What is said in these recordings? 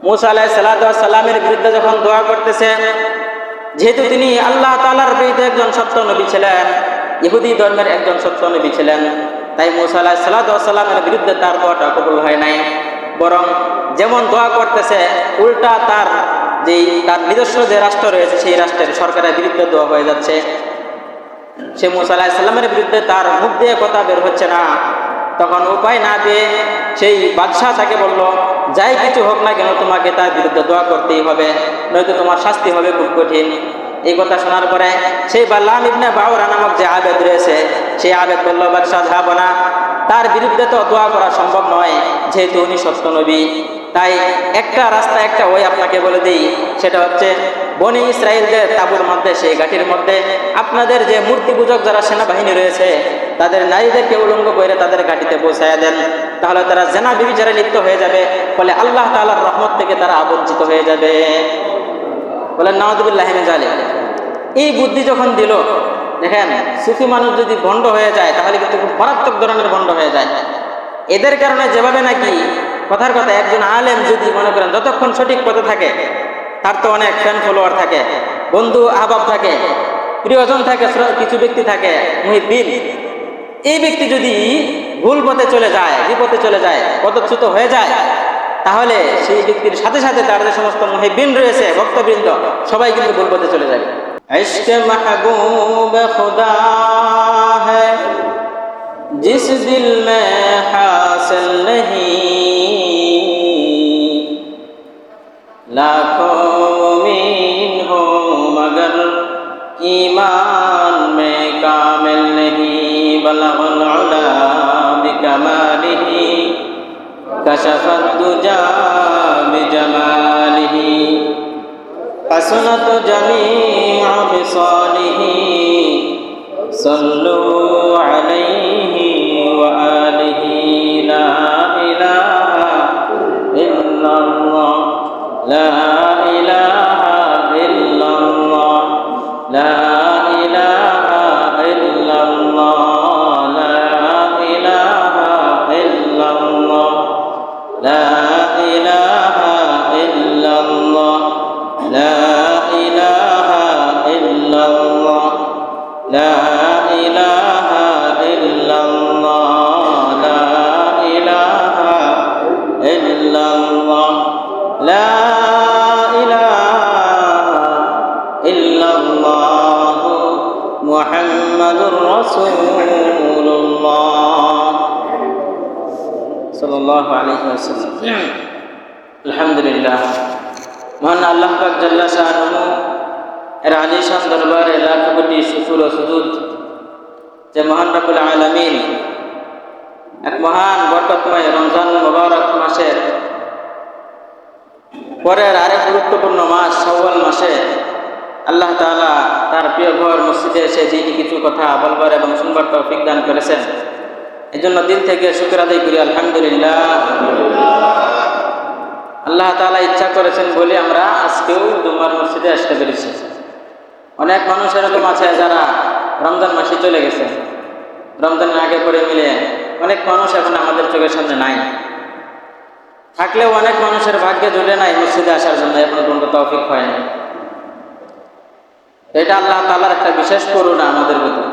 মূসা আলাইহিস সালামের বিরুদ্ধে যখন দোয়া করতেছে, যেহেতু তিনি আল্লাহ তাআলার বিরুদ্ধে একজন সত্য নবী ছিলেন, ইহুদি ধর্মের একজন সত্য নবী ছিলেন, তাই মূসা আলাইহিস সালামের বিরুদ্ধে তার দোয়াটা কবুল হয় নাই। বরং যেমন দোয়া করতেছে, উল্টা তার নিজস্ব যে রাষ্ট্র রয়েছে সেই রাষ্ট্রের সরকারের বিরুদ্ধে দোয়া হয়ে যাচ্ছে। সে মূসা আলাইহিস সালামের বিরুদ্ধে তার মুখ দিয়ে কথা বের হচ্ছে না। তখন উপায় না পেয়ে সেই বাদশাহ তাকে বলল, যাই কিছু হোক না কেন তোমাকে তার বিরুদ্ধে দোয়া করতেই হবে, নয়তো তোমার শাস্তি হবে খুব কঠিন। এই কথা শোনার পরে সেই বালাম ইবনে বাউরা নামক যে আবেদ রয়েছে, সেই আবেদ বলল, বাদশাহ যাব না, তার বিরুদ্ধে তো দোয়া করা সম্ভব নয়, যেহেতু উনি সত্য নবী। তাই একটা রাস্তা, একটা ওই আপনাকে বলে দিই, সেটা হচ্ছে বনি ইসরায়েলদের তাঁবুর মধ্যে, সেই গাঠির মধ্যে আপনাদের যে মূর্তি পূজক যারা সেনাবাহিনী রয়েছে, তাদের নারীদেরকে উলঙ্গ করে তাদের ঘাটিতে পৌঁছায় দেন, তাহলে তারা জেনা ব্যভিচারে লিপ্ত হয়ে যাবে, ফলে আল্লাহ তাআলার রহমত থেকে তারা বঞ্চিত হয়ে যাবে। বলেন নাউযুবিল্লাহি মিন যালিক। এই বুদ্ধি যখন দিল, দেখেন সুফি মানুষ যদি ভণ্ড হয়ে যায় তাহলে কিন্তু খুব মারাত্মক ধরনের ভণ্ড হয়ে যায়। এদের কারণে যেভাবে নাকি কথার কথা একজন আলেম যদি মনে করেন যতক্ষণ সঠিক পথে থাকে, তার তো অনেক ফ্যান ফলোয়ার থাকে, বন্ধু আহবাব থাকে, প্রিয়জন থাকে, কিছু ব্যক্তি থাকে মুহিব্বিন। এই ব্যক্তি যদি ভুল পথে চলে যায়, বিপথে চলে যায়, পদচ্যুত হয়ে যায়, তাহলে সেই ব্যক্তির সাথে সাথে তার যে সমস্ত মুহিব্বিন রয়েছে, ভক্তবৃন্দ, সবাই কিন্তু ভুল পথে চলে যাবে। ইশক মাহবুব খুদা হ্যায় जिस दिल में हासिल नहीं, लाखों मुमीन हो मगर ईमान में कामिल नहीं, बलगल उला बिकमालिही कशफत दुजा बिजमालिही हसनत जमीअ बिसालिही सल्लु अलैहि व आलिहि। ला इलाहा इल्लल्लाह, ला इलाहा इल्लल्लाह, ला इलाहा इल्लल्लाह, ला इलाहा इल्लल्लाह, ला इलाहा इल्लल्लाह, ला इलाहा इल्लल्लाह, ला इलाहा इल्लल्लाह, ला इलाहा इल्लल्लाह, ला इलाहा इल्लल्लाह मुहम्मदुर रासूलुल्लाह सल्लल्लाहु अलैहि वसल्लम। আলহামদুলিল্লাহ, মহান আল্লাহ পাক জাল্লা শাআনুহু এর আলিশান দরবারে লাখ কোটি শুকর ও সুজুদ যে মহান রব্বুল আলামিন এক মহান বরকতময় রমজান মুবারক মাসের পরের আরেক গুরুত্বপূর্ণ মাস শাওয়াল মাসে আল্লাহ তাআলা তার প্রিয় ঘর মসজিদে এসে যিনি কিছু কথা বলবার এবং শুনবার তৌফিক দান করেছেন, এজন্য দিল থেকে শুকর আদায় করি আলহামদুলিল্লাহ। আল্লাহ তাআলা ইচ্ছা করেছেন বলে আমরা আজকেও জুমার মসজিদে আসতে পেরেছি। অনেক মানুষ এরকম আছে যারা রমজান মাসে চলে গেছে, রমজানের আগে পরে মিলে অনেক মানুষ এখন আমাদের চোখের সামনে নাই, থাকলেও অনেক মানুষের ভাগ্যে জুটে নাই মসজিদে আসার জন্য, এখন পর্যন্ত তৌফিক হয় না। এটা আল্লাহ তাআলার একটা বিশেষ করুণা আমাদের প্রতি।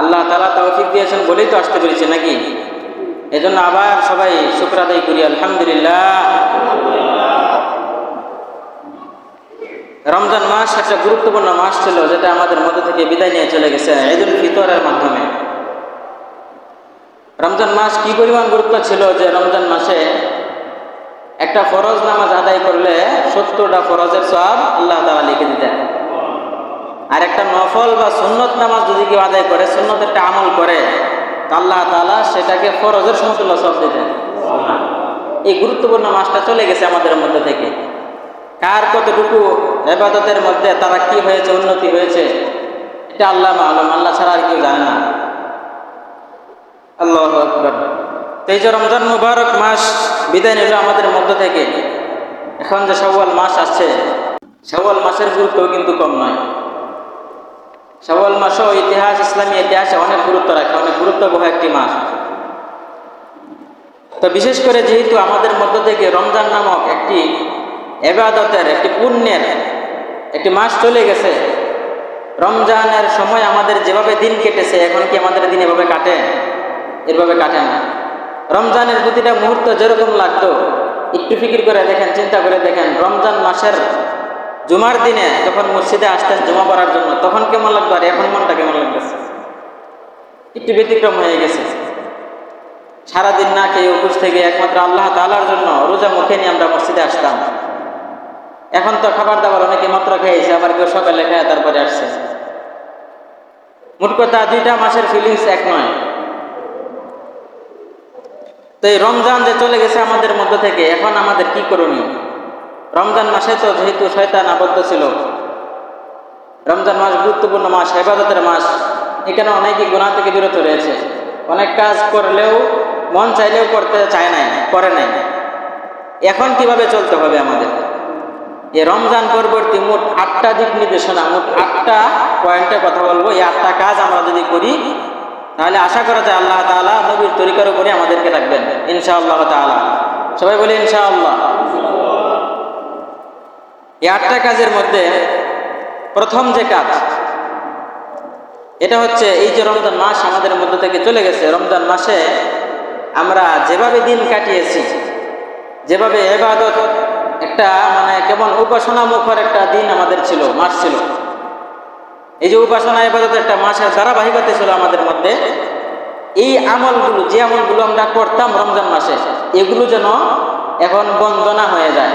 আল্লাহ তাআলা তৌফিক দিয়েছেন বলেই তো আসতে পেরেছি নাকি? এজন্য আবার সবাই শুকর আদায় করি আলহামদুলিল্লাহ। রমজান মাস একটা গুরুত্বপূর্ণ মাস ছিল, যেটা আমাদের মধ্যে থেকে বিদায় নিয়ে চলে গেছে ঈদুল ফিতরের মাধ্যমে। রমজান মাস কি পরিমাণ গুরুত্ব ছিল যে রমজান মাসে একটা ফরজ নামাজ আদায় করলে 70টা ফরজের সওয়াব আল্লাহ তাআলা লিখে দিতেন। আর একটা নফল বা সুন্নত নামাজ যদি কেউ আদায় করে, সুন্নত একটা আমল করে, আল্লাহ তাআলা সেটাকে ফরজের সমতুল্য সওয়াব দিতেন। এই গুরুত্বপূর্ণ মাসটা চলে গেছে আমাদের মধ্যে থেকে। কার কতটুকু ইবাদতের মধ্যে তারা কি হয়েছে, উন্নতি হয়েছে, এটা আল্লাহ মালুম, আল্লাহ ছাড়া আর কেউ জানে না। আল্লাহু আকবার। এই যে রমজান মুবারক মাস বিদায় নিল আমাদের মধ্য থেকে, এখন যে শাওয়াল মাস আসছে, শাওয়াল মাসের গুরুত্ব কিন্তু কম নয়। শাওয়াল মাসও ইতিহাস, ইসলামী ইতিহাসে অনেক গুরুত্ব রাখে, অনেক গুরুত্ববহ একটি মাস। তো বিশেষ করে যেহেতু আমাদের মধ্য থেকে রমজান নামক একটি ইবাদতের, একটি পুণ্যের একটি মাস চলে গেছে। রমজানের সময় আমাদের যেভাবে দিন কেটেছে, এখন কি আমাদের দিন এভাবে কাটে? এভাবে কাটে না। রমজানের প্রতিটা মুহূর্ত যেরকম লাগতো, একটু ফিকির করে দেখেন, চিন্তা করে দেখেন, রমজান মাসের জুমার দিনে যখন মসজিদে আসতেন জুমা পড়ার জন্য, তখন কেমন লাগতো, আর এখন মনটা কেমন লাগতেছে? একটু ব্যতিক্রম হয়ে গেছে। সারাদিন না খেয়ে উপোস থেকে একমাত্র আল্লাহ তাআলার জন্য রোজা মুখে নিয়ে আমরা মসজিদে আসতাম। এখন তো খাবার দাবার অনেকে মাত্র খেয়েছে, আবার কেউ সকালে খেয়ে তারপরে আসছে। মোট কথা, দুইটা মাসের ফিলিংস এক নয়। তো এই রমজান যে চলে গেছে আমাদের মধ্য থেকে, এখন আমাদের কি করণীয়? রমজান মাসে তো যেহেতু শয়তান আবদ্ধ ছিল, রমজান মাস গুরুত্বপূর্ণ মাস, ইবাদতের মাস, এখানে অনেকেই গুনাহ থেকে বিরত রয়েছে। অনেক কাজ করলেও মন চাইলেও করতে চায় নাই, করে নাই। এখন কিভাবে চলতে হবে আমাদের? এই রমজান পরবর্তী মোট 8টা দিক নির্দেশনা, মোট 8টা পয়েন্টের কথা বলবো। এই 8টা কাজ আমরা যদি করি, তাহলে আশা করা যায় আল্লাহ তাআলা নবীর তরিকার উপরে আমাদেরকে রাখবেন ইনশাআল্লাহ তাআলা। সবাই বলে ইনশাআল্লাহ। এই 8টা কাজের মধ্যে প্রথম যে কাজ, এটা হচ্ছে এই যে রমজান মাস আমাদের মধ্য থেকে চলে গেছে, রমজান মাসে আমরা যেভাবে দিন কাটিয়েছি, যেভাবে ইবাদত, একটা মানে কেমন উপাসনা মুখর একটা দিন আমাদের ছিল, মাস ছিল। এই যে উপাসনা ইবাদতের একটা মাসের ধারাবাহিকতা ছিল আমাদের মধ্যে, এই আমলগুলো, যে আমলগুলো আমরা করতাম রমজান মাসে, এগুলো যেন এখন বন্ধ না হয়ে যায়।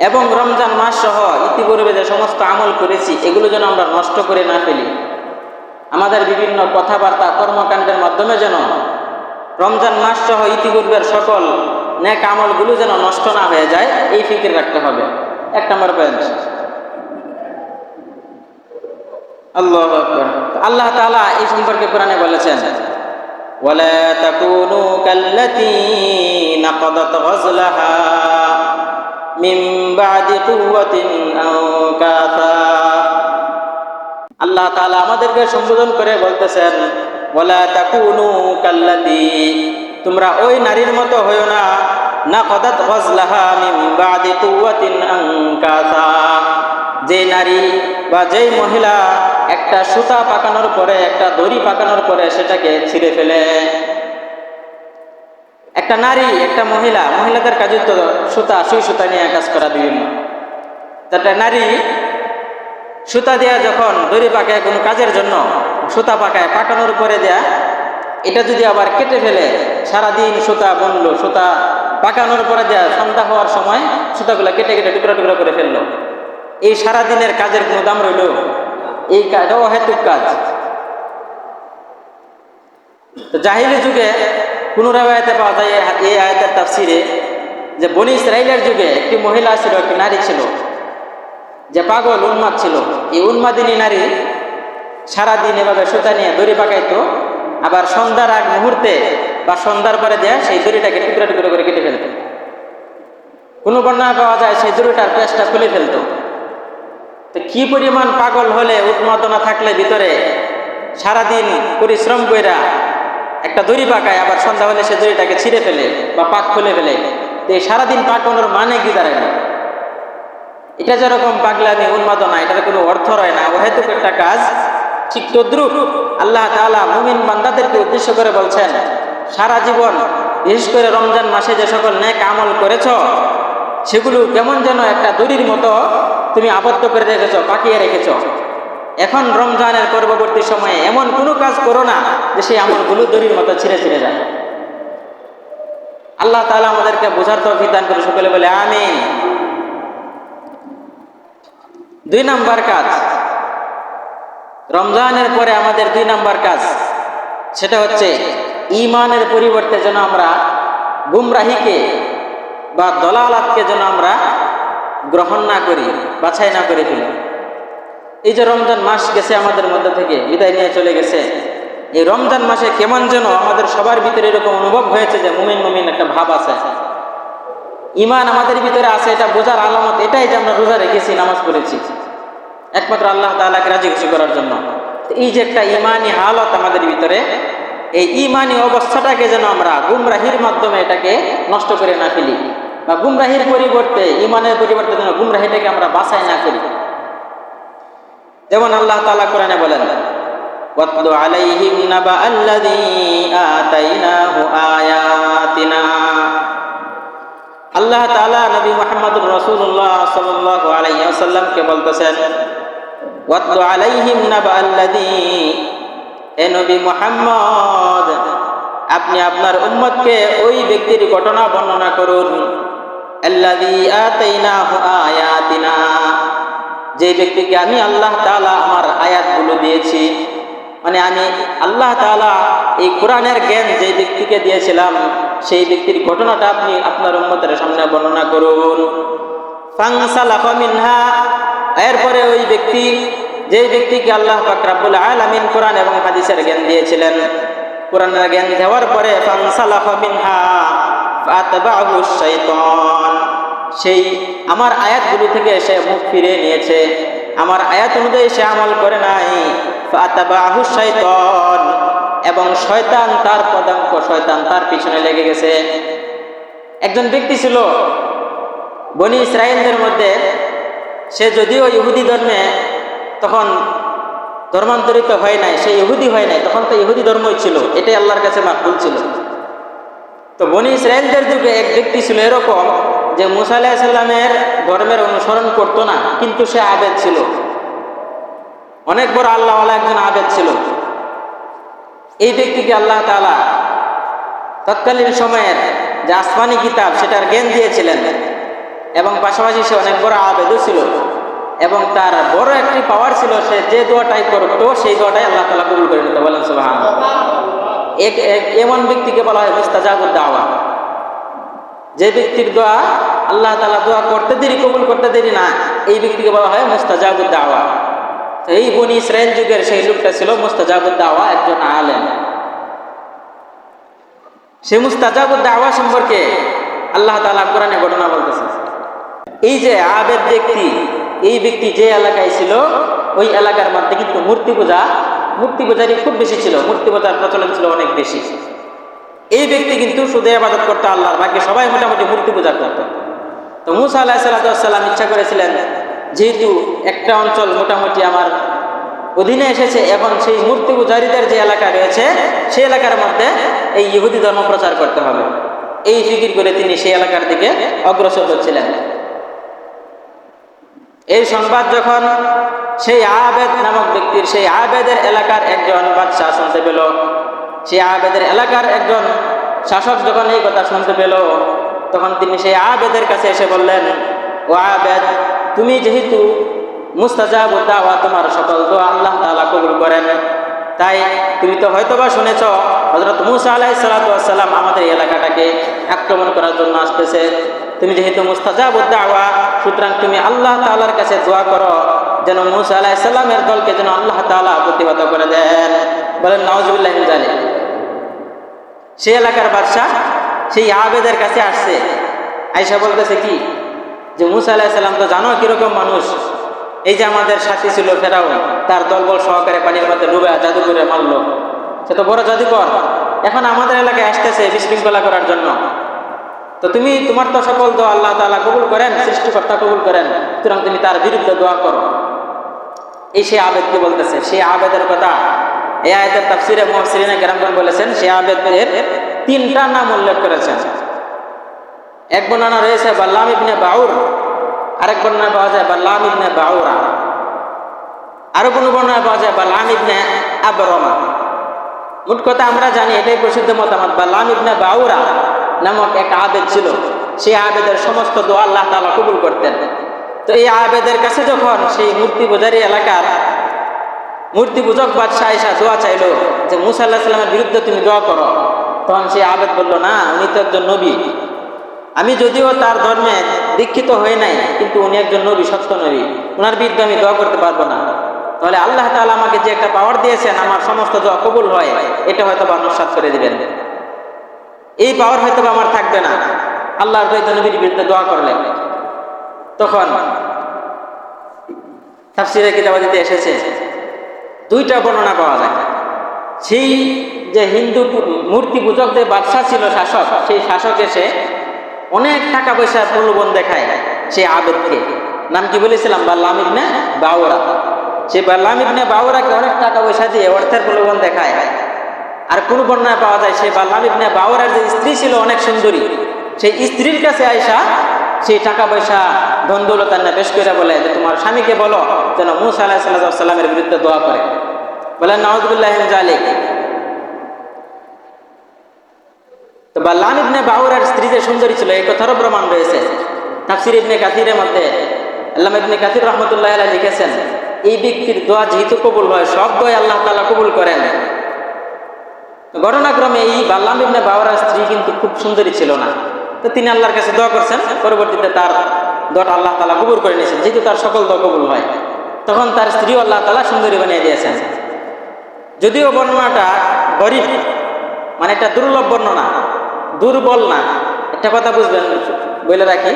এবং রমজান মাস সহ ইতিপূর্বে যে সমস্ত আমল করেছি, এগুলো যেন আমরা নষ্ট করে না ফেলি। আমাদের বিভিন্ন কথাবার্তা, কর্মকাণ্ডের মাধ্যমে যেন রমজান মাস সহ ইতিপূর্বের সকল নেক আমলগুলো যেন নষ্ট না হয়ে যায়, এই ফিকির রাখতে হবে। 1 নম্বর পয়েন্ট। আল্লাহু আকবার। আল্লাহ তাআলা এই সম্পর্কে কোরআনে বলেছেন, ওয়ালা তাকুনু কাল্লাতী নাকাদাত গাজলাহা মিন বাদি কুওয়াতিন আনকাসা। আল্লাহ তাআলা আমাদেরকে সম্বোধন করে বলতেছেন, ওয়ালা তাকুনু কাল্লাতী, তোমরা ওই নারীর মতো হইও না, নাকাদাত গাজলাহা মিন বাদি কুওয়াতিন আনকাসা, যে নারী বা যেই মহিলা একটা সুতা পাকানোর পরে, একটা দড়ি পাকানোর পরে সেটাকে ছিঁড়ে ফেলে। একটা নারী, একটা মহিলা, মহিলাদের কাজই তো সুতা, সুই সুতা নিয়ে কাজ করা বিভিন্ন। একটা নারী সুতা দেয়া যখন দড়ি পাকায় কোনো কাজের জন্য, সুতা পাকায়, পাকানোর পরে দেয়া, এটা যদি আবার কেটে ফেলে, সারাদিন সুতা বুনলো, সুতা পাকানোর পরে দেয়া, সন্ধ্যা হওয়ার সময় সুতাগুলো কেটে কেটে টুকরা টুকরা করে ফেললো, এই সারাদিনের কাজের কোনো দাম রইল? এই কাজটাও অহেতুক কাজ। তো জাহিলি যুগে কোন রাওয়ায়াতে পাওয়া যায় এই আয়াতের তাফসিরে, যে বনি ইসরাইলের যুগে একটি মহিলা ছিল, একটি নারী ছিল, যে পাগল, উন্মাদ ছিল। এই উন্মাদিনী নারী সারাদিন এভাবে সুতা নিয়ে দড়ি পাকাইতো, আবার সন্ধ্যার আগ মুহূর্তে বা সন্ধ্যার পরে দেয়া সেই দড়িটাকে টুকরা টুকরা করে কেটে ফেলত। কোনো বর্ণনা পাওয়া যায় সেই দড়িটার পেঁচটা খুলে ফেলত। তো কি পরিমাণ পাগল হলে, উন্মাদনা থাকলে ভিতরে, সারাদিন পরিশ্রম কইরা একটা দড়ি পাকায়, আবার সন্ধ্যা হলে সে দড়িটাকে ছিঁড়ে ফেলে বা পাক খুলে ফেলে, তো এই সারাদিন পাকানোর মানে কি দাঁড়ায় না? এটা যেরকম পাগলামি, উন্মাদনা, এটার কোনো অর্থ রয় না, অহেতুক একটা কাজ। ঠিক তদ্রুপ আল্লাহ তাআলা মুমিন বান্দাদেরকে উদ্দেশ্য করে বলছেন, সারা জীবন, বিশেষ করে রমজান মাসে যে সকল নেক আমল করেছ, সেগুলো কেমন যেন একটা দড়ির মতো তুমি আবদ্ধ করে রেখেছ, পাকিয়ে রেখেছ। এখন রমজানের পরবর্তী সময়ে এমন কোনো কাজ করো না যে সেই আমলগুলো দড়ির মতো ছিঁড়ে ছিঁড়ে যায়। আল্লাহ তাআলা আমাদেরকে বোঝার তৌফিক দান করে, সকলে বলে আমিন। 2 নম্বর কাজ, রমজানের পরে আমাদের 2 নম্বর কাজ, সেটা হচ্ছে ঈমানের পরিবর্তে যেন আমরা গুমরাহিকে বা দলালাতকে যেন আমরা গ্রহণ না করি, বাছাই না করে ফেলি। এই যে রমজান মাস গেছে আমাদের মধ্যে থেকে, বিদায় নিয়ে চলে গেছে, এই রমজান মাসে কেমন যেন আমাদের সবার ভিতরে এরকম অনুভব হয়েছে যে মুমিন মুমিন একটা ভাব আছে, ঈমান আমাদের ভিতরে আছে। এটা বোঝার আলামত এটাই যে আমরা রোজা রেখেছি, নামাজ পড়েছি, একমাত্র আল্লাহ তাআলাকে রাজি খুশি করার জন্য। এই যে একটা ঈমানি হালত আমাদের ভিতরে, এই ঈমানি অবস্থাটাকে যেন আমরা গুমরাহির মাধ্যমে এটাকে নষ্ট করে না ফেলি। বা গুমরাহির পরিবর্তে ইমানের পরিবর্তে যেন গুমরাহিটাকে আমরা বাছাই না করি। যেমন আল্লাহ তাআলা কোরআনে বলেন, ওয়াতলু আলাইহিম নাবা আল্লাযী আতাইনাহু আয়াতিনা। আল্লাহ তাআলা নবী মুহাম্মদুর রাসূলুল্লাহ সাল্লাল্লাহু আলাইহি ওয়াসাল্লামকে বলতেছেন, ওয়াতলু আলাইহিম নাবা আল্লাযী, হে নবী মুহাম্মদ আপনি আপনার উম্মতকে ওই ব্যক্তির ঘটনা বর্ণনা করুন, আল্লাযী আতাইনাহু আয়াতিনা, যে ব্যক্তিকে আমি আল্লাহ তাআলা আমার আয়াতগুলো দিয়েছি। মানে আমি আল্লাহ তাআলা এই কোরআনের জ্ঞান যে ব্যক্তিকে দিয়েছিলাম সেই ব্যক্তির ঘটনাটা আপনি আপনার উম্মতের সামনে বর্ণনা করুন। ফানসালাখা মিনহা, এরপরে ওই ব্যক্তি, যে ব্যক্তিকে আল্লাহ পাক রব্বুল আলামিন কোরআন এবং হাদিসের জ্ঞান দিয়েছিলেন, কোরআনের জ্ঞান দেওয়ার পরে ফানসালাখা মিনহা ফাতাবাহু শাইতান, সেই আমার আয়াতগুলো থেকে সে মুখ ফিরে নিয়েছে, আমার আয়াত অনুযায়ী সে আমল করে নাই। ফাতাবাহু শাইতান, এবং শয়তান তার পদাঙ্ক, শয়তান তার পিছনে লেগে গেছে। একজন ব্যক্তি ছিল বনি ইসরাইলদের মধ্যে, সে যদিও ইহুদি ধর্মে তখন ধর্মান্তরিত হয় নাই, সে ইহুদি হয় নাই, তখন তো ইহুদি ধর্মই ছিল, এটাই আল্লাহর কাছে মাকবুল ছিল। তো বনি ইসরাইলদের যুগে এক ব্যক্তি ছিল এরকম যে মুসা আলাইহিস সালামের ধর্মের অনুসরণ করতো না, কিন্তু সে আবেদ ছিল, অনেক বড় আল্লাহওয়ালা একজন আবেদ ছিল। এই ব্যক্তিকে আল্লাহ তাআলা তৎকালীন সময়ের যে আসমানি কিতাব সেটার জ্ঞান দিয়েছিলেন, এবং পাশাপাশি সে অনেক বড় আবেদও ছিল, এবং তার বড় একটি পাওয়ার ছিল, সে যে দোয়াটাই করতো সেই দোয়াটাই আল্লাহ তাআলা কবুল করে নিত। বলেন সুবহানাল্লাহ। এমন ব্যক্তিকে বলা হয় মুস্তাজাবুদ দাওয়া, যে ব্যক্তির দোয়া আল্লাহ তাআলা দোয়া করতে দেরি, কবুল করতে দেরি না, এই ব্যক্তিকে বলা হয় মুস্তাজাবুদ দাওয়া। তো এই বনি ইসরাইল যুগের সেই লোকটা ছিল মুস্তাজাবুদ দাওয়া, একজন আলেম। সেই মুস্তাজাবুদ দাওয়া সম্পর্কে আল্লাহ তাআলা কোরআনে ঘটনা বলতেছে। এই যে আবেদ ব্যক্তি, এই ব্যক্তি যে এলাকায় ছিল ওই এলাকার মধ্যে কিন্তু মূর্তি পূজারই খুব বেশি ছিল, মূর্তি পূজার প্রচলন ছিল অনেক বেশি। এই ব্যক্তি কিন্তু শুধু ইবাদত করতো আল্লাহর, বাকি সবাই মোটামুটি মূর্তি পূজা করতো। তো মুসা আলাইহিস সালাম ইচ্ছা করেছিলেন, যেহেতু একটা অঞ্চল মোটামুটি আমার অধীনে এসেছে, এখন সেই মূর্তি পূজারীদের যে এলাকা রয়েছে সেই এলাকার মধ্যে এই ইহুদি ধর্ম প্রচার করতে হবে। এই ফিকির করে তিনি সেই এলাকার দিকে অগ্রসর হচ্ছিলেন। এই সংবাদ যখন সেই আবেদ নামক ব্যক্তির, সেই আবেদের এলাকার একজন বাদশাহ শুনতে পেল, সেই আবেদের এলাকার একজন শাসক যখন এই কথা শুনতে পেল, তখন তিনি সেই আবেদের কাছে এসে বললেন, ও আবেদ, তুমি যেহেতু মুস্তাজাবুদ দাওয়া, তোমার সকল দোয়া আল্লাহ তাআলা কবুল করেন, তাই তুমি তো হয়তোবা শুনেছ হযরত মুসা আলাইহিস সালাম আমাদের এই এলাকাটাকে আক্রমণ করার জন্য আসতেছে। তুমি যেহেতু মুস্তাজাবুদ দাওয়া, সুতরাং তুমি আল্লাহ তাআলার কাছে দোয়া করো যেন মুসা আলাইহিস সালামের দলকে যেন আল্লাহ তাআলা প্রতিহত করে দেন। বলেন নাউজুবিল্লাহি মিন যালিক। সেই এলাকার বাদশাহ সেই আবেদের কাছে আসছে, আয়েশা বলতেছে কি যে মুসা আলাইহিস সালাম তো জানো কিরকম মানুষ, এই যে আমাদের সাথী ছিল ফেরাউন, তার দলবল সহকারে পানির মধ্যে ডুবে জাদু করে মারলো, সে তো বড় জাদুকর, এখন আমাদের এলাকায় আসতেছে বিশৃঙ্খলা করার জন্য। তো তুমি, তোমার তো সকল দোয়া আল্লাহ তাআলা কবুল করেন, সৃষ্টিকর্তা কবুল করেন, সুতরাং তুমি তার বিরুদ্ধে দোয়া করো। এই সে আবেদকে বলতেছে। সেই আবেদের কথা এই আয়াতের তাফসিরে মুফাসসিরিনে কেরামগণ বলেছেন, সেই আবেদের তিনটা নাম উল্লেখ করেছেন। এক বর্ণনা রয়েছে বাল্লাম ইবনে বাউর, আরেক বর্ণনা পাওয়া যায় বাল্লাম ইবনে বাউরা, আরো কোনো বর্ণনা পাওয়া যায় বাল্লাম ইবনে আবরমা। মোট কথা আমরা জানি, এটাই প্রসিদ্ধ মতামত, বাল্লাম ইবনে বাউরা নামক এক আবেদ ছিল, সেই আবেদের সমস্ত দোয়া আল্লাহ তাআলা কবুল করতেন। তো এই আবেদের কাছে যখন সেই মূর্তি পূজারী এলাকার মূর্তি পূজক বাদশাহ আয়েশা দোয়া চাইলো যে মুসা আলাইহিস সালামের বিরুদ্ধে তুমি দোয়া করো, তখন সেই আবেদ বলল, না, উনি তো একজন নবী, আমি যদিও তার ধর্মে দীক্ষিত হই নাই, কিন্তু উনি একজন নবী, সত্য নবী, ওনার বিরুদ্ধে আমি দোয়া করতে পারবো না। তাহলে আল্লাহ তাআলা আমাকে যে একটা পাওয়ার দিয়েছেন, আমার সমস্ত দোয়া কবুল হয়, এটা হয়তো বা নস্যাৎ করে দিবেন, এই পাওয়ার হয়তো বা আমার থাকবে না আল্লাহর নবীর বিরুদ্ধে দোয়া করলে। তখন তাফসীরের কিতাবাদিতে এসেছে দুইটা বর্ণনা পাওয়া যায়। সেই যে হিন্দু মূর্তি পূজকদের বাদশাহ ছিল, শাসক, সেই শাসক এসে অনেক টাকা পয়সার প্রলোভন দেখায় সেই আবেদকে। নাম কি বলেছিলাম? বাল্লাম ইবনে বাউরা। সেই বাল্লাম ইবনে বাউরাকে অনেক টাকা পয়সা দিয়ে অর্থের প্রলোভন দেখায়। আর কোন বর্ণনায় পাওয়া যায় সেই বাল্লাম ইবনে বাউরার যে স্ত্রী ছিল অনেক সুন্দরী, সেই স্ত্রীর কাছে আয়সা সেই টাকা পয়সা ধন দৌলত পেশ করে বলে যে তোমার স্বামীকে বলো যেন মূসা আলাইহিস সালামের বিরুদ্ধে দোয়া করে। বলেন নাউযুবিল্লাহি মিন যালিক। তো বাল্লাম ইবনে বাউরার স্ত্রী যে সুন্দরী ছিল এই কথারও প্রমাণ রয়েছে। তাফসীর ইবনে কাসিরের মধ্যে আল্লামা ইবনে কাসির রাহমাতুল্লাহি আলাইহি লিখেছেন, এই ব্যক্তির দোয়া যেহেতু কবুল হয়, সব দোয়া আল্লাহ তাআলা কবুল করেন। ঘটনাক্রমে এই বাল্লাম ইবনে বাউরার স্ত্রী কিন্তু খুব সুন্দরী ছিল না। তো তিনি আল্লাহর কাছে দোয়া করছেন, পরবর্তীতে তার দোয়াটা আল্লাহ তাআলা কবুল করে নিয়েছেন। যেহেতু তার সকল দোয়া কবুল হয়, তখন তার স্ত্রী আল্লাহ তাআলা সুন্দরী বানিয়ে দিয়েছেন। যদিও বর্ণনাটা গরীব, মানে এটা দুর্লভ বর্ণনা, দুর্বল না। একটা কথা বুঝবেন, বলে রাখি,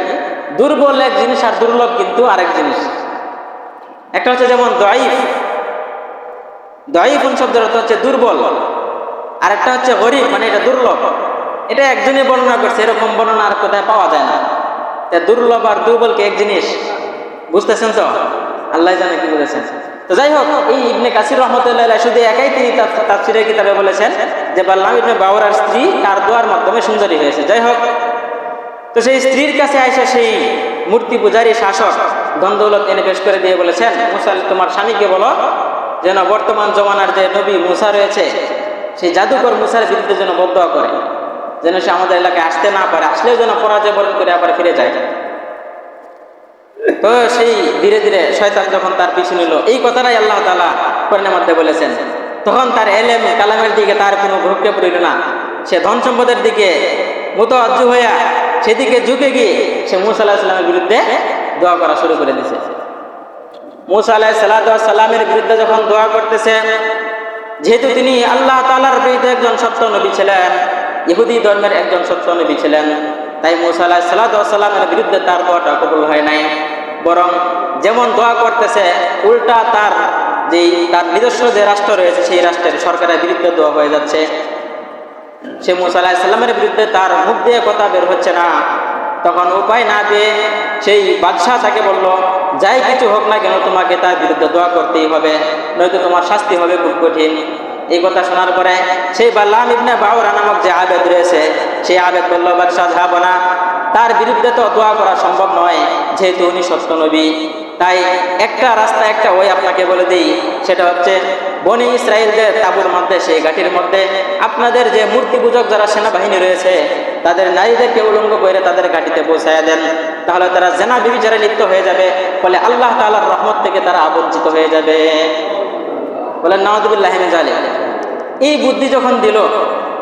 দুর্বল এক জিনিস আর দুর্লভ কিন্তু আরেক জিনিস। একটা হচ্ছে যেমন দাঈফ, দাঈফুন শব্দের অর্থ হচ্ছে দুর্বল, আর একটা হচ্ছে গরীব, মানে এটা দুর্লভ। এটা একজনই বর্ণনা করছে, এরকম বর্ণনা আর কোথায় পাওয়া যায় না। দুর্লভ আর দুর্বলকে এক জিনিস, বুঝতেছেন তো? আল্লাহ জানে কি বলেছেন। তো যাই হোক, এই ইবনে কাসির রাহমাতুল্লাহি আলাইহি শুধু একাই তিনি তাফসীরের কিতাবে বলেছেন যে বাল্লাম ইবনে বাউরার স্ত্রী তার দোয়ার মাধ্যমে সুন্দরী হয়েছে। যাই হোক, তো সেই স্ত্রীর কাছে আয়েশা সেই মূর্তি পূজারী শাসক ধন দৌলত এনে পেশ করে দিয়ে বলেছেন, মুসা তোমার স্বামীকে বলো যেন বর্তমান জমানার যে নবী মুসা রয়েছে সেই জাদুকর মুসার বিরুদ্ধে যেন বদদোয়া করে, যেন সে আমাদের এলাকায় আসতে না পারে, আসলেও যেন পরাজয় বরণ করে আবার ফিরে যায়। তো সেই ধীরে ধীরে শয়তান যখন তার পিছু নিল, এই কথাটাই আল্লাহ তাআলা কোরআনের মধ্যে বলেছেন। তখন তার এলেম কালামের দিকে তার কোনো ভ্রুক্ষেপ রইল না। সে ধন সম্পদের দিকে মুতাওয়াজ্জু হইয়া সেদিকে ঝুঁকে গিয়ে সে মূসা আলাইহিস সালামের বিরুদ্ধে দোয়া করা শুরু করে দিয়েছে। মূসা আলাইহিস সালামের বিরুদ্ধে যখন দোয়া করতেছে, যেহেতু তিনি আল্লাহ তাআলার বিরুদ্ধে একজন সত্য নবী ছিলেন, ইহুদি ধর্মের একজন সত্য নবী ছিলেন, তাই মূসা আলাইহিস সালামের বিরুদ্ধে তার দোয়াটা কবুল হয় নাই। বরং যেমন দোয়া করতেছে, উল্টা তার নিজস্ব যে রাষ্ট্র রয়েছে সেই রাষ্ট্রের সরকারের বিরুদ্ধে দোয়া হয়ে যাচ্ছে। সে মূসা আলাইহিস সালামের বিরুদ্ধে তার মুখ দিয়ে কথা বের হচ্ছে না। তখন উপায় না দিয়ে সেই বাদশাহ তাকে বলল, যাই কিছু হোক না কেন তোমাকে তার বিরুদ্ধে দোয়া করতেই হবে, নয়তো তোমার শাস্তি হবে খুব কঠিন। এই কথা শোনার পরে সেই বাল্লাম ইবনে বাউরা নামক যে আবেদ রয়েছে, সেই আবেদ বলল, বাদশাহ যাবো না, তার বিরুদ্ধে তো দোয়া করা সম্ভব নয়, যেহেতু উনি সত্য নবী। তাই একটা রাস্তা, একটা ওই আপনাকে বলে দিই, সেটা হচ্ছে বনি ইসরাইলদের তাঁবুর মধ্যে, সেই ঘাটির মধ্যে আপনাদের যে মূর্তি পূজক যারা সেনাবাহিনী রয়েছে তাদের নারীদেরকে উলঙ্গ করে তাদের ঘাটিতে পৌঁছায় দেন, তাহলে তারা জেনা ব্যভিচারে লিপ্ত হয়ে যাবে, ফলে আল্লাহ তাআলার রহমত থেকে তারা বঞ্চিত হয়ে যাবে। বলেন নাউযুবিল্লাহি মিন যালিক। এই বুদ্ধি যখন দিল,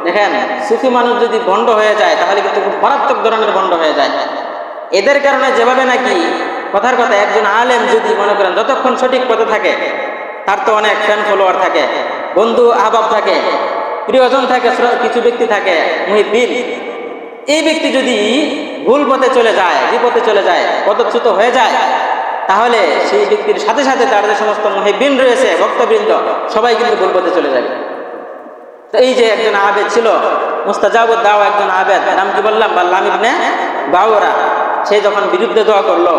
দেখেন সুফি মানুষ যদি ভণ্ড হয়ে যায় তাহলে কিন্তু খুব মারাত্মক ধরনের ভণ্ড হয়ে যায়। এদের কারণে যেভাবে নাকি কথার কথা একজন আলেম যদি মনে করেন যতক্ষণ সঠিক পথে থাকে, তার তো অনেক ফ্যান ফলোয়ার থাকে, বন্ধু আহবাব থাকে, প্রিয়জন থাকে, কিছু ব্যক্তি থাকে মুহিব্বিন। এই ব্যক্তি যদি ভুল পথে চলে যায়, বিপথে চলে যায়, পদচ্যুত হয়ে যায়, তাহলে সেই ব্যক্তির সাথে সাথে তার যে সমস্ত মুহিব্বিন রয়েছে, ভক্তবৃন্দ, সবাই কিন্তু ভুল পথে চলে যাবে। তো এই যে একজন আবেদ ছিল, মুস্তাজাবুদ দাওয়া একজন আবেদ, নাম কি বললাম? বাল্লাম ইবনে বাউরা। সে যখন বিরুদ্ধে দোয়া করলো,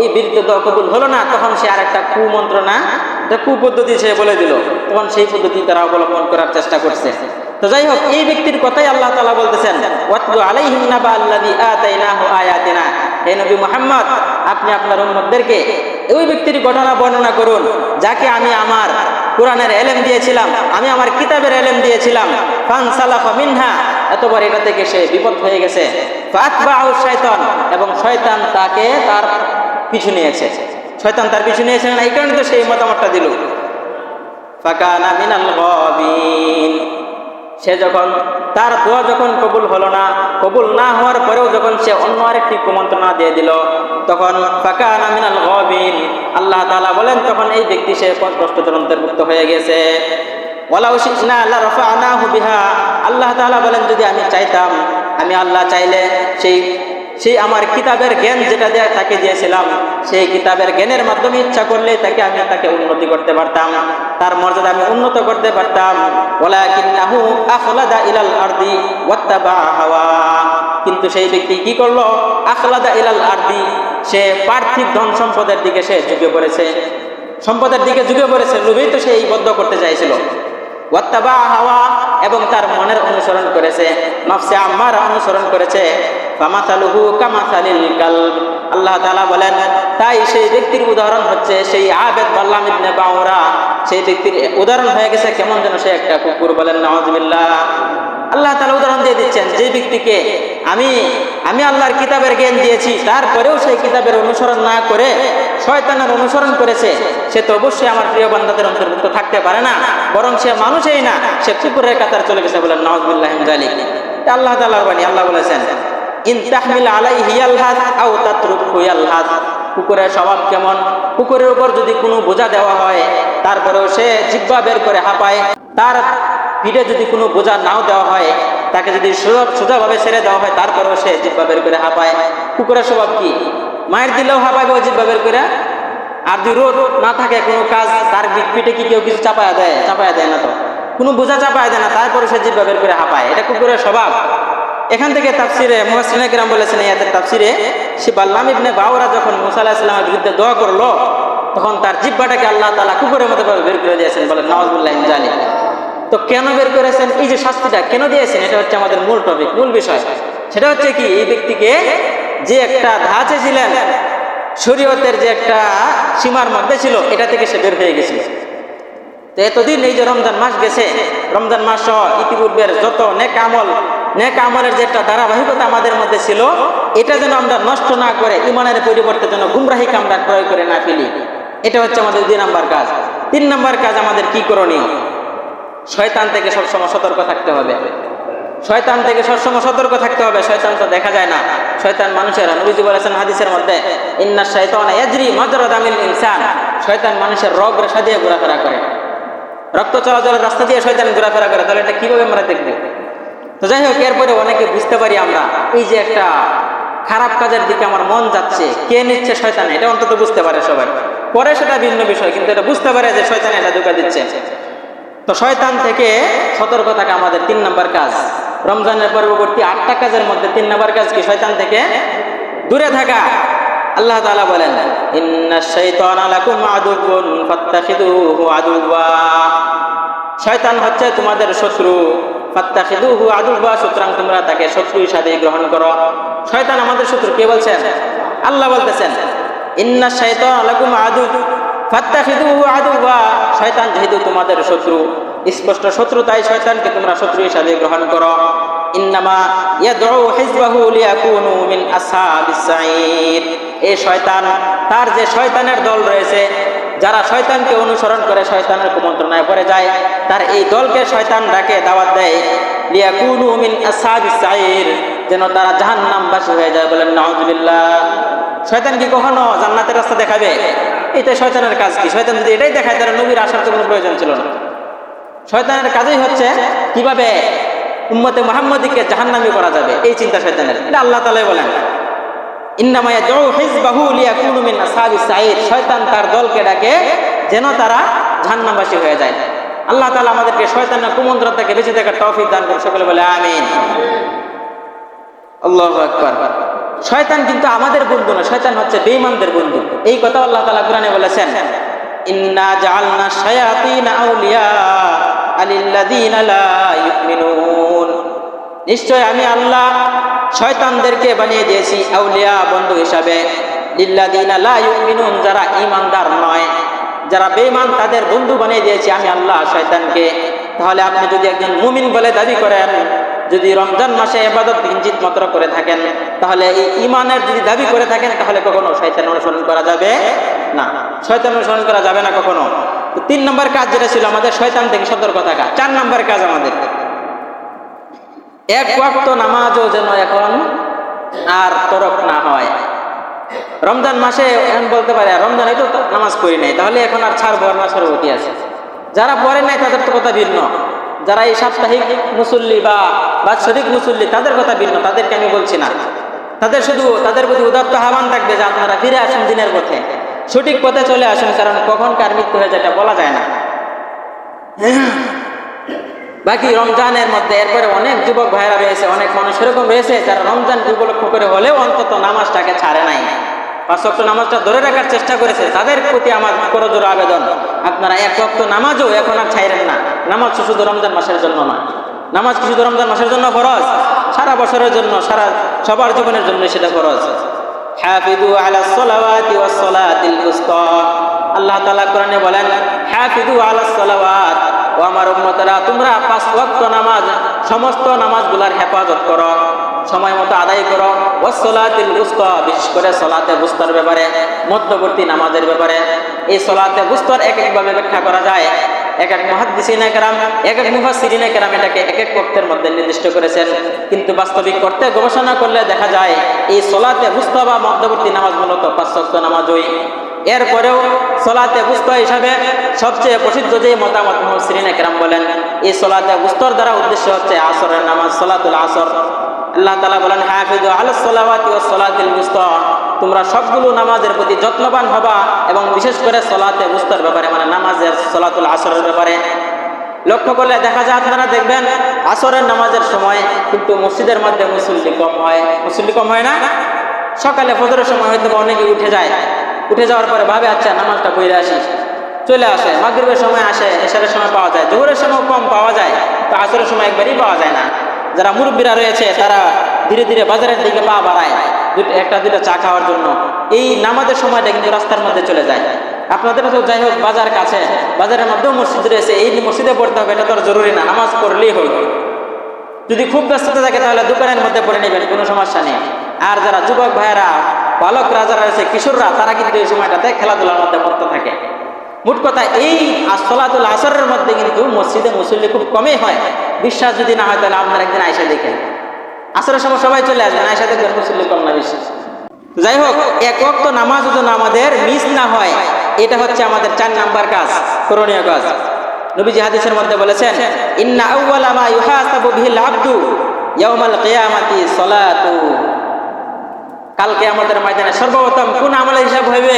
এই বিরুদ্ধে দোয়া কবুল হলো না, তখন সে আর একটা কুমন্ত্রণা, একটা কুপদ্ধতি সে বলে দিল। তখন সেই পদ্ধতি তারা অবলম্বন করার চেষ্টা করছে। তো যাই হোক, এই ব্যক্তির কথাই আল্লাহ তাআলা বলতেছেন, ওয়াতলু আলাইহিম নাবা আল্লাযী আতাইনাহু আয়াতিনা। হে নবী মুহাম্মদ, আপনি আপনার উম্মতদেরকে ওই ব্যক্তির ঘটনা বর্ণনা করুন যাকে আমি আমার কোরআনের এলেম দিয়েছিলাম, আমি আমার কিতাবের এলেম দিয়েছিলাম। ফানসালাখা মিনহা, এতবার এটা থেকে সে বিপদ হয়ে গেছে। ফাতবাউ শাইতান, এবং শয়তান তাকে তার পিছু নিয়েছে। শয়তান তার পিছু নিয়েছে না, এই কারণে তো সেই মতামতটা দিল। ফাকানা মিনাল গাবিন। সে যখন তার দোয়া যখন কবুল হলো না, কবুল না হওয়ার পরেও যখন সে অন্য আরেকটি কুমন্ত্রণা দিয়ে দিল, তখন ফাকানা মিনাল গাবিন, আল্লাহ তাআলা বলেন তখন এই ব্যক্তি সে পথভ্রষ্টদের অন্তর্ভুক্ত হয়ে গেছে। ওয়ালাউ শি'না লারাফা'নাহু বিহা, আল্লাহ তাআলা বলেন যদি আমি চাইতাম, আমি আল্লাহ চাইলে সেই আমার কিতাবের জ্ঞান যেটা তাকে দিয়েছিলাম, সেই কিতাবের জ্ঞানের মাধ্যমে ইচ্ছা করলে তাকে উন্নতি করতে পারতাম, তার মর্যাদা আমি উন্নত করতে পারতাম। ওয়ালাকিন্নাহু আখলাদা ইলাল আরদি ওয়াত্তাবা হাওয়া, কিন্তু সেই ব্যক্তি কি করলো? আখলাদা ইলাল আরদি, সে পার্থিব ধন সম্পদের দিকে সে ঝুঁকে পড়েছে, সম্পদের দিকে ঝুঁকে পড়েছে, লোভেই তো সে এই বদ্ধ করতে চাইছিল। ওয়াত্তাবা হাওয়া, এবং তার মনের অনুসরণ করেছে, নফসে আম্মারা অনুসরণ করেছে। ফামাসালুহু কামাসালিল কালব, আল্লাহ তাআলা বলেন তাই সেই ব্যক্তির উদাহরণ হচ্ছে সেই আবেদ বাল্লাম ইবনে বাউরা, সেই ব্যক্তির উদাহরণ হয়ে গেছে কেমন যেন সে একটা কুকুর। বলেন নাউযুবিল্লাহ। আল্লাহ তাআলা উদাহরণ দিয়ে দিচ্ছেন যে ব্যক্তিকে আমি আল্লাহর কিতাবের জ্ঞান দিয়েছি, তারপরেও সেই কিতাবের অনুসরণ না করে শয়তানের অনুসরণ করেছে, সে তো অবশ্যই আমার প্রিয় বান্দাদের অন্তর্ভুক্ত থাকতে পারে না, বরং সে মানুষই না, সে কুকুরের কাতার চলে গেছে। বলেন নাউযুবিল্লাহি মিন যালিক। আল্লাহ তাআলার বাণী, আল্লাহ বলেছেন ইন তাহমিল আলাইহি ইয়ালহাস আও তাতরুকহু ইয়ালহাস। কুকুরের স্বভাব কেমন? কুকুরের উপর যদি কোনো বোঝা দেওয়া হয় তারপরেও সে জিহ্বা বের করে হাঁপায়, তার পিঠে যদি কোনো বোঝা নাও দেওয়া হয়, তাকে যদি সোজাভাবে ছেড়ে দেওয়া হয় তারপরেও সে জিহ্বা বের করে হাঁপায়। কুকুরের স্বভাব কি? মায়ের দিলেও হাঁপাইবে জিহ্বা বের করে, আর যদি রোদ না থাকে কোনো কাজ, তার পিঠে কি কেউ কিছু চাপায়া দেয়? চাপায়া দেয় না, তো কোনো বোঝা চাপায়া দেয় না, তারপরে সে জিহ্বা বের করে হাঁপায়। এটা কুকুরের স্বভাব। এখান থেকে তাফসিরে মুফাসসিরিনে কিরাম বলেছেন, এর তাফসিরে সে বাল্লাম ইবনে বাউরা যখন মুসা আলাইহিস সালামের বিরুদ্ধে দোয়া করলো, তখন তার জিহ্বাটাকে আল্লাহ তাআলা কুকুরের মতো বের করে দিয়েছেন। বলেন নাউযুবিল্লাহি মিন যালিক। তো কেন বের করেছেন? এই যে শাস্তিটা কেন দিয়েছেন, এটা হচ্ছে আমাদের মূল টপিক, মূল বিষয়। সেটা হচ্ছে কি, এই ব্যক্তিকে যে একটা ধাঁচে ছিলেন, শরীয়তের যে একটা সীমার মধ্যে ছিল, এটা থেকে সে বের হয়ে গেছিল। তো এতদিন এই যে রমজান মাস গেছে, রমজান মাস সহ ইতিপূর্বের যত নেক আমলের যে একটা ধারাবাহিকতা আমাদের মধ্যে ছিল, এটা যেন আমরা নষ্ট না করে ইমানের পরিবর্তে যেন গুমরাহিকে আমরা ক্রয় করে না ফেলি, এটা হচ্ছে আমাদের 2 নম্বর কাজ। 3 নম্বর কাজ আমাদের কি করণীয়? শয়তান থেকে সবসময় সতর্ক থাকতে হবে। শয়তান থেকে সবসময় সতর্ক থাকতে হবে। শয়তান তো দেখা যায় না, শয়তান মানুষের, নবীজি বলেছেন হাদিসের মধ্যে ইন্না শাইতানা ইয়াজরি মাজরা দামিল ইনসান, শয়তান মানুষের রগ রেশা দিয়ে ঘোরাফেরা করে, রক্ত চলাচলের রাস্তা দিয়ে শয়তান ঘোরাফেরা করে। তাহলে এটা কিভাবে আমরা দেখব? তো যাই হোক, এরপরে অনেকে বুঝতে পারি আমরা এই যে একটা খারাপ কাজের দিকে আমার মন যাচ্ছে, কে নিচ্ছে? শয়তান। এটা অন্তত বুঝতে পারে সবাই, পরে সেটা ভিন্ন বিষয়, কিন্তু এটা বুঝতে পারে যে শয়তান এটা ধোঁকা দিচ্ছে। তো শয়তান থেকে সতর্ক থাকা আমাদের 3 নম্বর কাজ। রমজানের পরবর্তী 8টা কাজের মধ্যে 3 নম্বর কাজ কি? শয়তান থেকে দূরে থাকা। আল্লাহ তাআলা বলেন ইন্নাশ শাইতানা লাকুম আদুউন ফাত্তাখিযুহু আদুওয়া, শয়তান হচ্ছে তোমাদের শত্রু, ফাত্তাখিযুহু আদুওয়া, সুতরাং তোমরা তাকে শত্রু হিসেবে গ্রহণ করো। শয়তান আমাদের শত্রু। কে বলছেন? আল্লাহ বলতেছেন ইন্নাশ শাইতানা লাকুম আদুউন ফাত্তাখিযুহু আদুওয়া, শয়তান যেহেতু তোমাদের শত্রু, স্পষ্ট শত্রু, তাই শয়তানকে তোমরা শত্রু হিসেবে গ্রহণ করো। ইন্নামা ইয়াদউ হিজবাহু লিয়াকুনু মিন আসহাবিস সাঈর, এই শয়তান, তার যে শয়তানের দল রয়েছে, যারা শয়তানকে অনুসরণ করে শয়তানের কুমন্ত্রণায় পড়ে যায়, তার এই দলকে শয়তান ডাকে, দাওয়াত দেয় লিয়াকুনু মিন আসহাবিস সাঈর, যেন তারা জাহান্নামবাসী হয়ে যায়। বলেন নাউযুবিল্লাহ। শয়তান কি কখনো জান্নাতের রাস্তা দেখাবে? এটা শয়তানের কাজ কি? শয়তান যদি এটাই দেখায় তাহলে নবীর আসার তো কোনো প্রয়োজন ছিল না। শয়তানের কাজই হচ্ছে কিভাবে উম্মতে মুহাম্মাদীকে জাহান্নামী করা যাবে, এই চিন্তা শয়তানের। এটা আল্লাহ তাআলা বলেন ইন্নামা ইয়াদউ হিজবাহু লিয়াকুনু মিন আসহাবিস সাঈর, শয়তান তার দলকে ডাকে যেন তারা জাহান্নামবাসী হয়ে যায়। আল্লাহ তাআলা আমাদেরকে শয়তানের কুমন্ত্রণা থেকে বেঁচে থাকার তৌফিক দান করুন। সকলে বলে আমিন। আল্লাহু আকবার। শয়তান কিন্তু আমাদের বন্ধু না, শয়তান হচ্ছে বেঈমানদের বন্ধু। এই কথা আল্লাহ তাআলা কোরআনে বলেছেন ইন্না জাআলনা শায়াতিনা আউলিয়া লিল্লাযিনা লা ইউমিনুন, নিশ্চয় আমি আল্লাহ শয়তানদেরকে বানিয়ে দিয়েছি আউলিয়া, বন্ধু হিসাবে, লিল্লাযিনা লা ইউমিনুন, যারা ঈমানদার নয়, যারা বেঈমান, তাদের বন্ধু বানিয়ে দিয়েছি আমি আল্লাহ শয়তানকে। তাহলে আপনি যদি একজন মুমিন বলে দাবি করেন, যদি রমজান মাসে ইবাদত কিঞ্চিত মাত্র করে থাকেন, তাহলে এই ঈমানের যদি দাবি করে থাকেন, তাহলে কখনো শয়তান অনুসরণ করা যাবে না, শয়তান অনুসরণ করা যাবে না কখনো। তো 3 নম্বর কাজ যেটা ছিল আমাদের, শয়তান থেকে সতর্ক থাকা। 4 নম্বর কাজ আমাদের, এক ওয়াক্ত নামাজও যেন এখন আর তরক না হয়। রমজান মাসে এখন বলতে পারে রমজানে তো নামাজ পড়ি নাই, তাহলে এখন আর ছাড়বো না, সর্বতি আছে। যারা পড়ে নাই তাদের তো কথা ভিন্ন, যারা এই সাপ্তাহিক মুসল্লি বা বাৎসরিক মুসল্লি, তাদের কথা ভিন্ন, তাদেরকে আমি বলছি না। তাদের প্রতি উদাত্ত আহ্বান থাকবে যে আপনারা ফিরে আসুন দিনের পথে, সঠিক পথে চলে আসুন, কারণ কখন কার মৃত্যু হয়ে যায় এটা বলা যায় না। বাকি রমজানের মধ্যে এরপরে অনেক যুবক ভাইরা রয়েছে, অনেক মানুষ এরকম রয়েছে যারা রমজানকে উপলক্ষ করে হলেও অন্তত নামাজটাকে ছাড়ে নাই, 5 ওয়াক্ত নামাজটা ধরে রাখার চেষ্টা করেছে। তাদের প্রতি আমার করজোর আবেদন, আপনারা 1 ওয়াক্ত নামাজও এখন আর ছাইরেন না। নামাজ শুধু রমজান মাসের জন্য নয়, নামাজ কি শুধু রমজান মাসের জন্য ফরজ? সারা বছরের জন্য, সবার জীবনের জন্য সেটা ফরজ। হাফিযু আলাস সালাওয়াতি ওয়াস সালাতিল উসতা, আল্লাহ তাআলা কোরআনে বলেন হাফিযু আলাস সালাওয়াত, ও আমার উম্মতেরা তোমরা 5 ওয়াক্ত নামাজ, সমস্ত নামাজগুলোর হেফাজত করো, সময় মতো আদায় করো। ওয়াস সালাতিল উসতা, বিশেষ করে সালাতে বুস্তার ব্যাপারে, মধ্যবর্তী নামাজের ব্যাপারে। এই সালাতে বুস্তার এক একভাবে ব্যাখ্যা করা যায়। এক এক মুহাদ্দিসিনে কেরাম, এক এক মুফাসসিরিনে কেরাম এটাকে এক এক ওয়াক্তের মধ্যে নির্দিষ্ট করেছেন। কিন্তু বাস্তবিক করতে গবেষণা করলে দেখা যায় এই সালাতে বুস্তা বা মধ্যবর্তী নামাজ মূলত 5 ওয়াক্ত নামাজই। এরপরেও সালাতে বুস্তা হিসাবে সবচেয়ে প্রসিদ্ধ যে মতামত মুফাসসিরিনে কেরাম বলেন, এই সালাতে বুস্তার দ্বারা উদ্দেশ্য হচ্ছে আসরের নামাজ, সালাতুল আসর। আল্লাহ তাআলা বলেন হাফিযু আলাস সালাওয়াতি ওয়াস সালাতিল উসতা, তোমরা সবগুলো নামাজের প্রতি যত্নবান হবা, এবং বিশেষ করে সালাতে বুস্তার ব্যাপারে, মানে নামাজের সালাতুল আসরের ব্যাপারে। লক্ষ্য করলে দেখা যায়, আপনারা দেখবেন আসরের নামাজের সময় কিন্তু মসজিদের মধ্যে মুসল্লি কম হয়। মুসল্লি কম হয় না? সকালে ফজরের সময় হয়তো অনেকে উঠে যায়, উঠে যাওয়ার পরে ভাবে আচ্ছা নামাজটা পড়ে আসি, চলে আসে। মাগরিবের সময় আসে, এশারের সময় পাওয়া যায়, জোহরের সময় কম পাওয়া যায়, তো আসরের সময় একবারই পাওয়া যায় না। যারা মুরব্বীরা রয়েছে তারা ধীরে ধীরে বাজারের দিকে পা বাড়ায় একটা দুটা চা খাওয়ার জন্য। এই নামাজের সময়টা কিন্তু রাস্তার মধ্যে চলে যায়। আপনাদের তো যাই হোক বাজার কাছে, বাজারের মধ্যেও মসজিদ রয়েছে, এই মসজিদে পড়তে হবে এটা তো আর জরুরি না, নামাজ পড়লেই হলো। যদি খুব ব্যস্ততা থাকে তাহলে দোকানের মধ্যে পড়ে নেবেন, কোনো সমস্যা নেই। আর যারা যুবক ভাইয়েরা, বালকরা যারা রয়েছে, কিশোররা, তারা কিন্তু এই সময়টাতে খেলাধুলার মধ্যে মত্ত থাকে। মোট কথা এই সালাতুল আসরের মধ্যে কিন্তু মসজিদে মুসল্লি খুব কমই হয়। বিশ্বাস যদি না হয় তাহলে আপনারা একদিন আয়সা দেখেন, আসরের সময় সবাই চলে আসবেন, আয়সা দেখবেন মুসল্লি কম না বেশি। যাই হোক, 1 ওয়াক্ত নামাজ যেন আমাদের মিস না হয়, এটা হচ্ছে আমাদের 4 নাম্বার কাজ, করণীয় কাজ। নবীজি হাদিসের মধ্যে বলেছেন ইন্না আউওয়ালা মা ইউহাসাবু বিহিল আবদু ইয়াউমাল কিয়ামাতি সালাতু, কাল কিয়ামতের ময়দানে সর্বপ্রথম কোন আমলের হিসাব হইবে?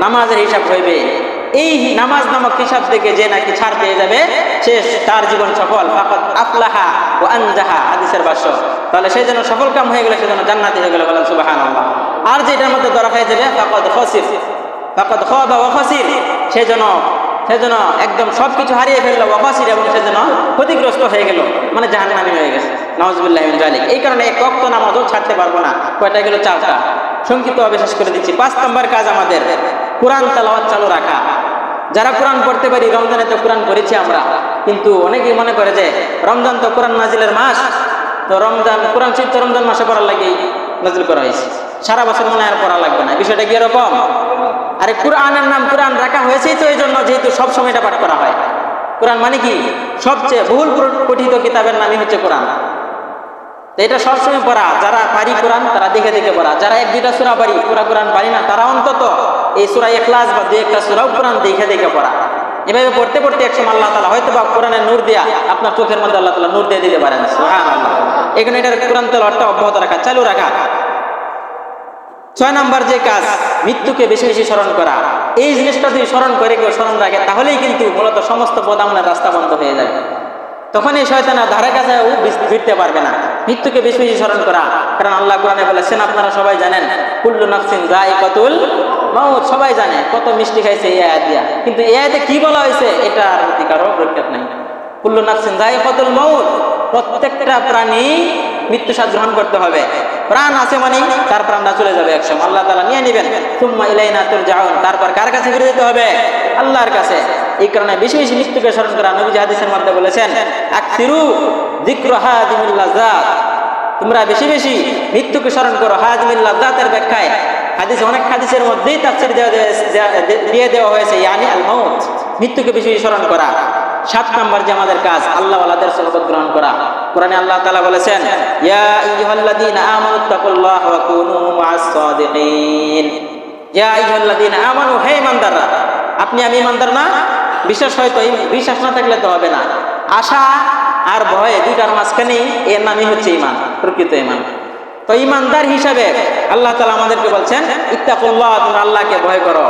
নামাজের হিসাব হইবে। এই নামাজ নামক হিসাব থেকে যে নাকি ছাড় পেয়ে যাবে, সে তার জীবন সফল, ফাকাদ আফলাহা ওয়া আনজাহা, হাদিসের ভাষ্য। তাহলে সে যেন সফল কাম হয়ে গেল, সে যেন জান্নাতি হয়ে গেল, বলেন সুবহানাল্লাহ। আর যেটার মধ্যে ধরা খাই যাবে ফাকাদ খাসির, ফাকাদ খাবা ওয়া খাসির, সে যেন একদম সবকিছু হারিয়ে ফেললো, ওয়া খাসির, এবং সে যেন ক্ষতিগ্রস্ত হয়ে গেল, মানে জাহান্নামী হয়ে গেছে, নাউযুবিল্লাহি মিন যালিক। এই কারণে 1 ওয়াক্ত নামাজও ছাড়তে পারবো না। কয়টা গেল? 4টা। সংক্ষিপ্ত শেষ করে দিচ্ছি। 5 নম্বর কাজ আমাদের কোরআন তেলাওয়াত চালু রাখা। যারা কোরআন পড়তে পারি, রমজানে তো কোরআন পড়েছি আমরা, কিন্তু অনেকেই মনে করে যে রমজান তো কোরআন নাজিলের মাস, তো রমজান কোরআন শরীফ তো রমজান মাসে পড়ার লাগেই নাজিল করা হয়েছে, সারা বছর মনে আর পড়া লাগবে না। বিষয়টা কি এরকম? আরে কোরআনের নাম কোরআন রাখা হয়েছেই তো এই জন্য, যেহেতু সব সময় এটা পাঠ করা হয়। কোরআন মানে কি? সবচেয়ে বহুল পঠিত কিতাবের নামই হচ্ছে কোরআন। এটা সবসময় পড়া, যারা পারি কোরআন তারা দেখে দেখে পড়া, যারা 1-2টা সূরা পারি, পুরা কোরআন পারি না, তারা অন্তত এই সূরা ইখলাস বা 2-1টা সূরাও কোরআন দেখে দেখে পড়া। এভাবে পড়তে পড়তে একসময় আল্লাহ তাআলা হয়তো বা কোরআনের নূর দিয়া আপনার চোখের মধ্যে আল্লাহ তাআলা নূর দিয়ে দিতে পারেন। সুবহানাল্লাহ। এখানে এটার কোরআন তেলাওয়াতটা অব্যাহত রাখা, চালু রাখা। 6 নাম্বার যে কাজ, মৃত্যুকে বেশি বেশি স্মরণ করা। এই জিনিসটা যদি স্মরণ করে কেউ স্মরণ রাখে, তাহলেই কিন্তু মূলত সমস্ত বদামনের রাস্তা বন্ধ হয়ে যাবে। তখন এই শয়তানের ধারে কাছে ফিরতে পারবে না। মৃত্যুকে বেশি বেশি স্মরণ করা, কারণ আল্লাহ কোরআনে বলেছেন, আপনারা সবাই জানেন, কুল্লু নাফসিন যায়িকাতুল মাউত, সবাই জানে কত মিষ্টি খাইছে এই আয়াত দিয়া, কিন্তু এই আয়াতে কি বলা হয়েছে এটার প্রতি কারো প্রজ্ঞাত নাই। কুল্লু নাফসিন যায়িকাতুল মাউত, প্রত্যেকটা প্রাণী মৃত্যু স্বাদ গ্রহণ করতে হবে। প্রাণ আছে মানে তার প্রাণটা চলে যাবে একসময়, আল্লাহ তাআলা নিয়ে নেবেন। সুম্মা ইলাইনা তুরজাউন, তারপর কার কাছে ফিরে যেতে হবে? আল্লাহর কাছে। এই কারণে বেশি বেশি মৃত্যুকে স্মরণ করা। নবীজি হাদিসের মধ্যে বলেছেন আকসিরু যিকরা হাদিমিল লাযাত, তোমরা বেশি বেশি মৃত্যুকে স্মরণ করো। হাদিমিল লাযাতের ব্যাখ্যায় হাদিসে, অনেক হাদিসের মধ্যেই তাফসীর দিয়ে দেওয়া হয়েছে ইয়ানি আল মাউত, মৃত্যুকে বেশি বেশি স্মরণ করা। 7 নাম্বার যে আমাদের কাজ, আল্লাহ ওয়ালাদের সুহবত গ্রহণ করা। কোরআনে আল্লাহ তাআলা বলেছেন ইয়া আইয়ুহাল্লাযীনা আমানুত্তাকুল্লাহা ওয়া কুনু মা'আস সাদিকিন। ইয়া আইয়ুহাল্লাযীনা আমানু, হে ঈমানদাররা, আপনি আমি ঈমানদার না? বিশ্বাস হয়তো, বিশ্বাস না থাকলে তো হবে না। আশা আর ভয় দুইটার মাঝখানেই এর নামই হচ্ছে ঈমান, প্রকৃত ঈমান। তো ঈমানদার হিসাবে আল্লাহ তাআলা আমাদেরকে বলছেন ইত্তাকুল্লাহ, তোমরা আল্লাহকে ভয় করো।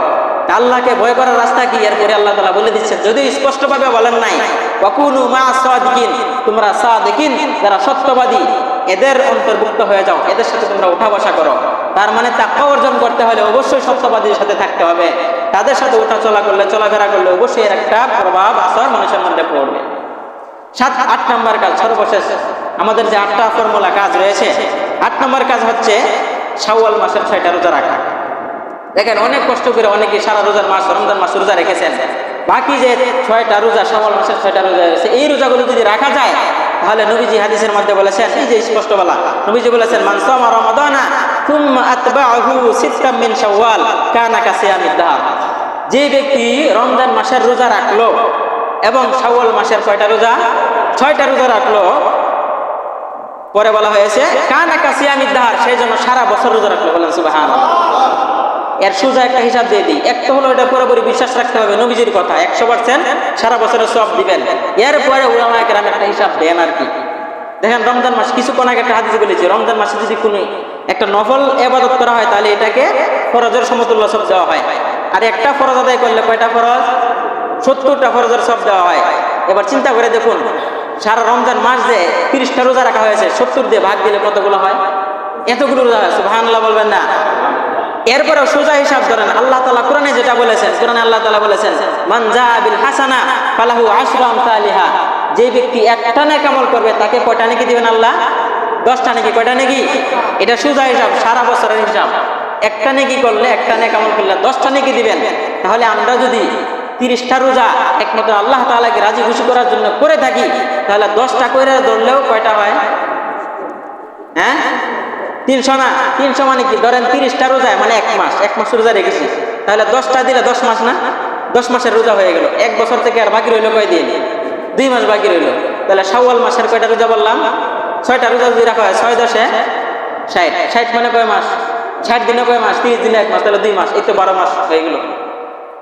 আল্লাহকে ভয় করার রাস্তা কি? এরপরে আল্লাহ তাআলা বলে দিচ্ছেন, যদিও স্পষ্টভাবে বলেন নাই, ওয়াকুনু মা সাদিকিন, তোমরা সাদিকিন যারা সত্যবাদী এদের অন্তর্ভুক্ত হয়ে যাও, এদের সাথে তোমরা উঠা বসা করো। তার মানে তাকওয়া অর্জন করতে হলে অবশ্যই সত্যবাদীর সাথে থাকতে হবে। তাদের সাথে উঠা চলা করলে, চলাফেরা করলে অবশ্যই এর একটা প্রভাব আসর মানুষের মধ্যে পড়বে। 8 নম্বর কাজ, সর্বশেষ আমাদের যে 8টা ফর্মুলা কাজ রয়েছে, 8 নম্বর কাজ হচ্ছে শাওয়াল মাসের 6টা রোজা রাখা। দেখেন অনেক কষ্ট করে অনেকে সারা রোজার মাস রমজান মাস রোজা রেখেছেন, বাকি যে 6টা রোজা শাওয়াল মাসের 6টা রোজা রয়েছে, এই রোজাগুলো যদি রাখা যায় তাহলে নবীজি হাদিসের মধ্যে বলেছেন, এই যে স্পষ্ট বলা, নবীজি বলেছেন, মান সামা রমাদানা সুম্মা আতবাআহু সিত্তাম মিন শাওয়াল কানা কাসিয়ামিদ দাহর। যে ব্যক্তি রমজান মাসের রোজা রাখলো এবং শাওয়াল মাসের 6টা রোজা 6টা রোজা রাখলো, পরে বলা হয়েছে কানা কাসিয়ামিদ দাহর, সেই জন্য সারা বছর রোজা রাখলো। বলেন সুবহানাল্লাহ। এর সোজা একটা হিসাব দিয়ে দিই, একটা হলো এটা পুরোপুরি বিশ্বাস রাখতে হবে নবীজির কথা 100% সারা বছরের সব দিবেন। এরপরে উলামায়ে কেরাম একটা হিসাব দেন আর কি। দেখেন রমজান মাস, কিছুক্ষণ আগে একটা হাদিস বলেছি, রমজান মাসে যদি কোনো একটা নফল ইবাদত করা হয় তাহলে এটাকে ফরজের সমতুল্য সব দেওয়া হয়। আর একটা ফরজ আদায় করলে কয়টা ফরজ? 70টা ফরজের সব দেওয়া হয়। এবার চিন্তা করে দেখুন, সারা রমজান মাস যে 30টা রোজা রাখা হয়েছে, 70 দিয়ে ভাগ দিলে কতগুলো হয়? এতগুলো রোজা হয়। সুবহানাল্লাহ বলবেন না? এরপরেও সোজা হিসাব ধরেন, আল্লাহ তাআলা কোরআনে যেটা বলেছেন, কোরআনে আল্লাহ তাআলা বলেছেন, মান জাআ বিল হাসানা ফালাহু আশরু আমসালিহা, যে ব্যক্তি একটা নেক আমল করবে তাকে কয়টা নেকি দিবেন আল্লাহ? 10টা নেকি। কয়টা নেকি? এটা সোজা হিসাব, সারা বছরের হিসাব। একটা নেকি করলে, একটা নেক আমল করলে 10টা নেকি দিবেন। তাহলে আমরা যদি 30টা রোজা একমাত্র আল্লাহ তাআলাকে রাজি খুশি করার জন্য করে থাকি, তাহলে 10টা করে ধরলেও কয়টা হয়? হ্যাঁ, 300 না? 300 মানে কি? ধরেন 30টা রোজা মানে এক মাস রোজা রেখেছি, তাহলে 10টা দিলে 10 মাস না? 10 মাসের রোজা হয়ে গেল। এক বছর থেকে আর বাকি রইল কয় দিন? 2 মাস বাকি রইল। তাহলে শাওয়াল মাসের কয়টা রোজা বললাম? 6টা রোজা যদি রাখা হয় 6 10 60, 60 মানে কয় মাস? 60 দিনে কয় মাস? 30 দিনে 1 মাস, তাহলে 2 মাস, এই তো 12 মাস হয়ে গেল।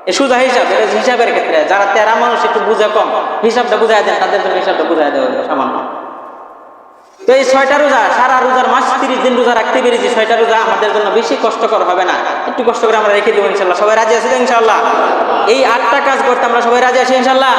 এই সোজা হিসাব, এটা হিসাবের ক্ষেত্রে। যারা তেরা মানুষ একটু বুঝে কম, হিসাবটা বুঝাই দেন, তাদের জন্য হিসাবটা বুঝাই দেওয়া সামান্য। তো এই 6টা রোজা, সারা রোজার মাস 30 দিন রোজা রাখতে পেরেছি, 6টা রোজা আমাদের জন্য বেশি কষ্টকর হবে না, একটু কষ্ট করে আমরা রেখে দেবো ইনশাল্লাহ। সবাই রাজি আছি তো ইনশাল্লাহ? এই 8টা কাজ করতে আমরা সবাই রাজি আছি ইনশাল্লাহ?